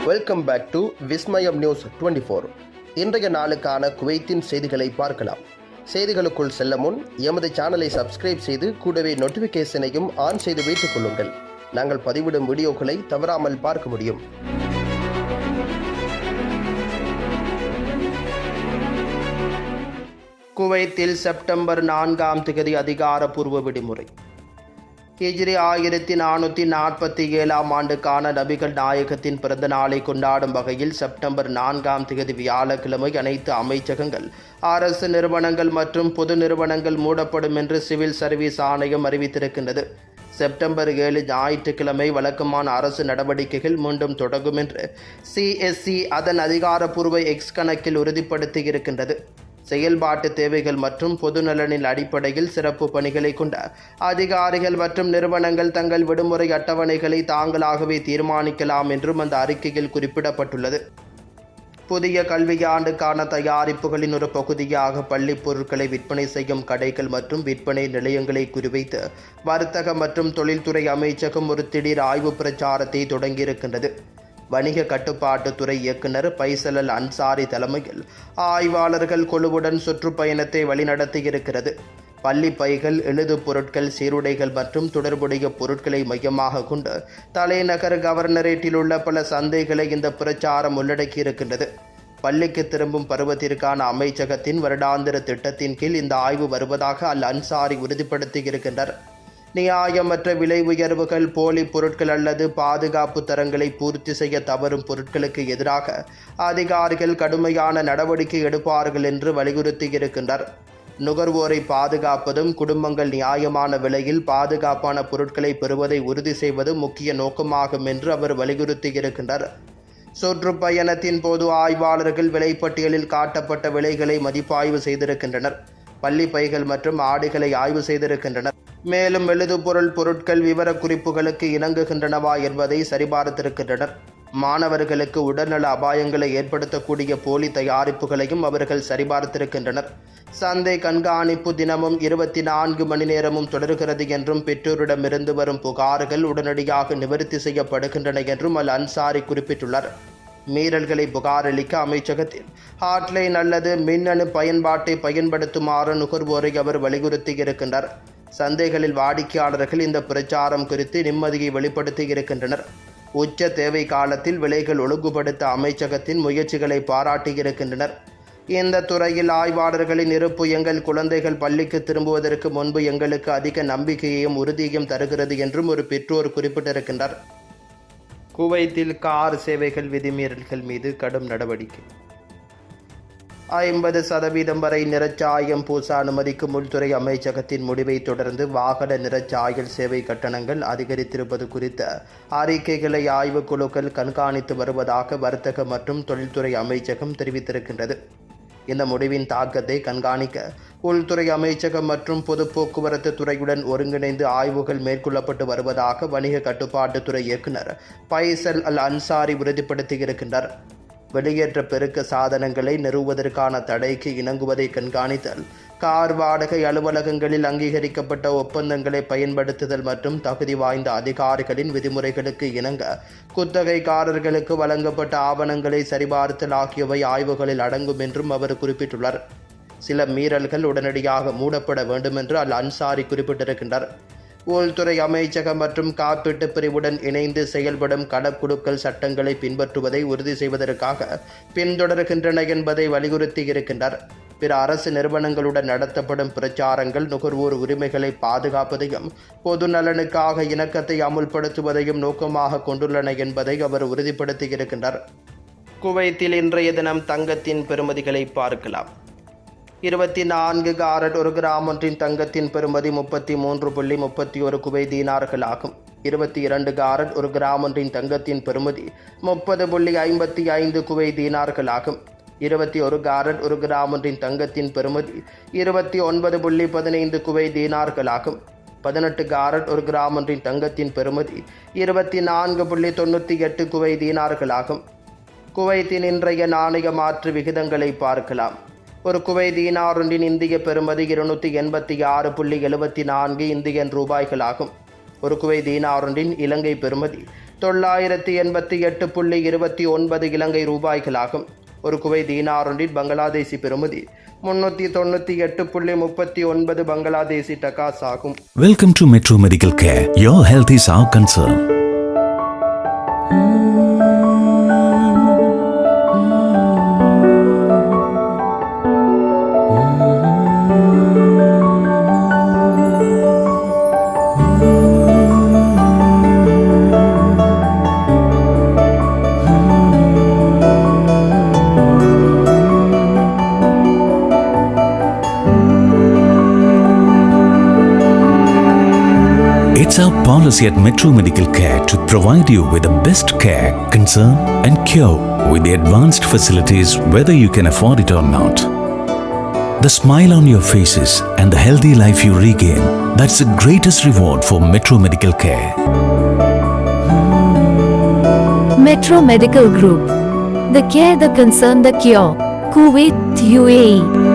Welcome back to Vismayam news 24. இன்றைய நாளுக்கான குவைத்தின் செய்திகளை பார்க்கலாம். செய்திகளுக்குள் செல்ல முன் எமது சேனலை சப்ஸ்கிரைப் செய்து கூடவே நோட்டிஃபிகேஷனையும் ஆன் செய்து வைத்துக் கொள்ளுங்கள். நாங்கள் பதிவிடும் வீடியோக்களை தவறாமல் பார்க்க முடியும். குவைத்தில் செப்டம்பர் 4 அதிகாரப்பூர்வ விடுமுறை. ஹிஜ்ரி 1447 ஆண்டுக்கான நபிகள் நாயகத்தின் பிறந்த நாளை கொண்டாடும் வகையில் செப்டம்பர் 4 வியாழக்கிழமை அனைத்து அமைச்சகங்கள், அரசு நிறுவனங்கள் மற்றும் பொது நிறுவனங்கள் மூடப்படும் என்று சிவில் சர்வீஸ் ஆணையம் அறிவித்திருக்கின்றது. செப்டம்பர் 7 ஞாயிற்றுக்கிழமை வழக்கமான அரசு நடவடிக்கைகள் மீண்டும் தொடங்கும் என்று CSE அதன் அதிகாரப்பூர்வ எக்ஸ் கணக்கில் உறுதிப்படுத்தியிருக்கின்றது. செயல்பாட்டு தேவைகள் மற்றும் பொதுநலனின் அடிப்படையில் சிறப்பு பணிகளை கொண்ட அதிகாரிகள் மற்றும் நிறுவனங்கள் தங்கள் விடுமுறை அட்டவணைகளை தாங்களாகவே தீர்மானிக்கலாம் என்றும் அந்த அறிக்கையில் குறிப்பிடப்பட்டுள்ளது. புதிய கல்வியாண்டுக்கான தயாரிப்புகளின் ஒரு பகுதியாக பள்ளிப் பொருட்களை விற்பனை செய்யும் கடைகள் மற்றும் விற்பனை நிலையங்களை குறிவைத்து வர்த்தக மற்றும் தொழில்துறை அமைச்சகம் ஒரு திடீர் ஆய்வு பிரச்சாரத்தை தொடங்கியிருக்கின்றது. வணிக கட்டுப்பாட்டுத்துறை இயக்குனர் பைசல் அல் அன்சாரி தலைமையில் ஆய்வாளர்கள் குழுவுடன் சுற்றுப்பயணத்தை வழிநடத்தியிருக்கிறது. பள்ளி பைகள், எழுது பொருட்கள், சீருடைகள் மற்றும் தொடர்புடைய பொருட்களை மையமாக கொண்டு தலைநகர் கவர்னரேட்டில் உள்ள பல சந்தைகளை இந்த பிரச்சாரம் உள்ளடக்கியிருக்கின்றது. பள்ளிக்கு திரும்பும் பருவத்திற்கான அமைச்சகத்தின் வருடாந்திர திட்டத்தின் கீழ் இந்த ஆய்வு வருவதாக அல் அன்சாரி உறுதிப்படுத்தியிருக்கின்றனர். நியாயமற்ற விலை உயர்வுகள், போலி பொருட்கள் அல்லது பாதுகாப்பு தரங்களை பூர்த்தி செய்ய தவறும் பொருட்களுக்கு எதிராக அதிகாரிகள் கடுமையான நடவடிக்கை எடுப்பார்கள் என்று வலியுறுத்தியிருக்கின்றனர். நுகர்வோரை பாதுகாப்பதும் குடும்பங்கள் நியாயமான விலையில் பாதுகாப்பான பொருட்களை பெறுவதை உறுதி செய்வதும் முக்கிய நோக்கமாகும் என்று அவர் வலியுறுத்தியிருக்கின்றனர். சுற்றுப்பயணத்தின் போது ஆய்வாளர்கள் விலைப்பட்டியலில் காட்டப்பட்ட விலைகளை மதிப்பாய்வு செய்திருக்கின்றனர். பள்ளி பைகள் மற்றும் ஆடைகளை ஆய்வு செய்திருக்கின்றனர். மேலும் எழுதுபொருள் பொருட்கள் விவரக்குறிப்புகளுக்கு இணங்குகின்றனவா என்பதை சரிபார்த்திருக்கின்றனர். மாணவர்களுக்கு உடல்நல அபாயங்களை ஏற்படுத்தக்கூடிய போலி தயாரிப்புகளையும் அவர்கள் சரிபார்த்திருக்கின்றனர். சந்தை கண்காணிப்பு தினமும் 24 மணி நேரமும் தொடர்கிறது என்றும் பெற்றோரிடமிருந்து வரும் புகார்கள் உடனடியாக நிவர்த்தி செய்யப்படுகின்றன என்றும் அல் அன்சாரி குறிப்பிட்டுள்ளார். மீறல்களை புகாரளிக்க அமைச்சகத்தின் ஹாட்லைன் அல்லது மின்னணு பயன்பாட்டை பயன்படுத்துமாறு நுகர்வோரை அவர் வலியுறுத்தியிருக்கின்றார். சந்தைகளில் வாடிக்கையாளர்கள் இந்த பிரச்சாரம் குறித்து நிம்மதியை வெளிப்படுத்தியிருக்கின்றனர். உச்ச தேவை காலத்தில் விலைகள் ஒழுங்குபடுத்த அமைச்சகத்தின் முயற்சிகளை பாராட்டியிருக்கின்றனர். இந்த துறையில் ஆய்வாளர்களின் இருப்பு எங்கள் குழந்தைகள் பள்ளிக்கு திரும்புவதற்கு முன்பு எங்களுக்கு அதிக நம்பிக்கையையும் உறுதியையும் தருகிறது என்றும் ஒரு பெற்றோர் குறிப்பிட்டிருக்கின்றார். குவைத்தில் கார் சேவைகள் விதிமீறல்கள் மீது கடும் நடவடிக்கை. 50% வரை நிறச்சாயம் பூச அனுமதிக்கும் உள்துறை அமைச்சகத்தின் முடிவை தொடர்ந்து வாகன நிறச்சாயல் சேவை கட்டணங்கள் அதிகரித்திருப்பது குறித்த அறிக்கைகளை ஆய்வுக்குழுக்கள் கண்காணித்து வருவதாக வர்த்தக மற்றும் தொழில்துறை அமைச்சகம் தெரிவித்திருக்கின்றது. இந்த முடிவின் தாக்கத்தை கண்காணிக்க உள்துறை அமைச்சகம் மற்றும் பொது போக்குவரத்து துறையுடன் ஒருங்கிணைந்து ஆய்வுகள் மேற்கொள்ளப்பட்டு வருவதாக வணிக கட்டுப்பாட்டுத்துறை இயக்குனர் பைசல் அல் அன்சாரி உறுதிப்படுத்தியிருக்கின்றார். வெளியேற்ற பெருக்க சாதனங்களை நிறுவுவதற்கான தடைக்கு இணங்குவதை கண்காணித்தல், கார் வாடகை அலுவலகங்களில் அங்கீகரிக்கப்பட்ட ஒப்பந்தங்களை பயன்படுத்துதல் மற்றும் தகுதி வாய்ந்த அதிகாரிகளின் விதிமுறைகளுக்கு இணங்க குத்தகைக்காரர்களுக்கு வழங்கப்பட்ட ஆவணங்களை சரிபார்த்தல் ஆகியவை ஆய்வுகளில் அடங்கும் என்றும் அவர் குறிப்பிட்டுள்ளார். சில மீறல்கள் உடனடியாக மூடப்பட வேண்டும் என்று அல் அன்சாரி குறிப்பிட்டிருக்கின்றார். உள்துறை அமைச்சகம் மற்றும் காப்பீட்டு பிரிவுடன் இணைந்து செயல்படும் கடற்குழுக்கள் சட்டங்களை பின்பற்றுவதை உறுதி செய்வதற்காக பின்தொடர்கின்றன என்பதை வலியுறுத்தியிருக்கின்றார். பிற அரசு நிறுவனங்களுடன் நடத்தப்படும் பிரச்சாரங்கள் நுகர்வோர் உரிமைகளை பாதுகாப்பதையும் பொது நலனுக்காக இணக்கத்தை அமுல்படுத்துவதையும் நோக்கமாக கொண்டுள்ளன என்பதை அவர் உறுதிப்படுத்தியிருக்கின்றார். குவைத்தில் இன்றைய தினம் தங்கத்தின் பெறுமதிகளை பார்க்கலாம். 24 காரட் 1 கிராம் ஒன்றின் தங்கத்தின் பெறுமதி 33.31 குவைத் தீனார்கள் ஆகும். 22 காரட் 1 கிராம் ஒன்றின் தங்கத்தின் பெறுமதி 30.55 குவைத் தீனார்கள் ஆகும். 21 காரட் 1 கிராம் ஒன்றின் தங்கத்தின் பெறுமதி 29.15 குவைத் தீனார்கள் ஆகும். 18 காரட் 1 கிராம் ஒன்றின் தங்கத்தின் பெறுமதி 24.98 குவைத் தீனார்கள் ஆகும். குவைத்தின் இன்றைய நாணய மாற்று விகிதங்களை பார்க்கலாம். ஒரு குவைத் தீனார் ஒன்றின் இந்திய பெறுமதி 286.74 இந்தியன் ரூபாய்களாகும். ஒரு குவைத் தீனாரொன்றின் இலங்கை பெறுமதி 988.29 இலங்கை ரூபாய்களாகும். ஒரு குவைத் தீனாரொன்றின் பங்களாதேசி பெறுமதி 398.39 பங்களாதேசி டகாஸ் ஆகும். Welcome to Metro Medical Care. Your health is our concern. It's our policy at Metro Medical Care to provide you with the best care, concern and cure with the advanced facilities whether you can afford it or not. The smile on your faces and the healthy life you regain, that's the greatest reward for Metro Medical Care. Metro Medical Group. The care, the concern, the cure. Kuwait, UAE.